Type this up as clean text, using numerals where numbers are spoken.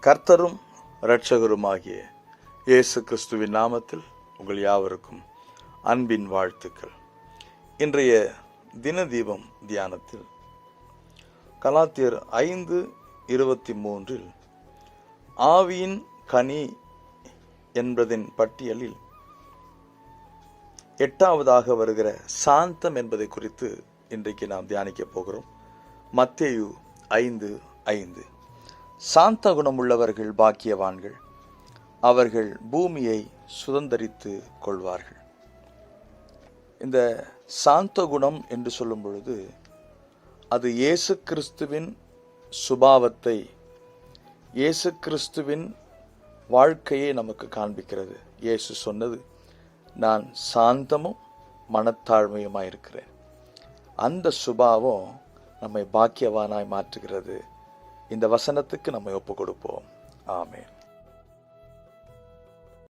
கர்த்தரும் இரட்சகருமாகிய இயேசு கிறிஸ்துவின் நாமத்தில் உங்கள் யாவருக்கும் அன்பின் வாழ்த்துக்கள். இன்றைய தினதீபம் தியானத்தில் கலாத்தியர் 5:23 ஆவியின் கனி என்பதின் பட்டியலில் 8ஆவதாக வருகிற சாந்தம் என்பதை குறித்து இன்றைக்கு நாம் தியானிக்க போகிறோம். மத்தேயு 5:5 சாந்த குணமுள்ளவர்கள் பாக்கியவான்கள், அவர்கள் பூமியை சுதந்தரித்து கொள்வார்கள். இந்த சாந்த குணம் என்று சொல்லும் பொழுது அது இயேசு கிறிஸ்துவின் சுபாவத்தை, இயேசு கிறிஸ்துவின் வாழ்க்கையை நமக்கு காண்பிக்கிறது. இயேசு சொன்னது, நான் சாந்தமும் மனத்தாழ்மையுமாய் இருக்கிறேன். அந்த சுபாவம் நம்மை பாக்கியவானாய் மாற்றுகிறது. இந்த வசனத்துக்கு நம்மை ஒப்பு கொடுப்போம். ஆமென்.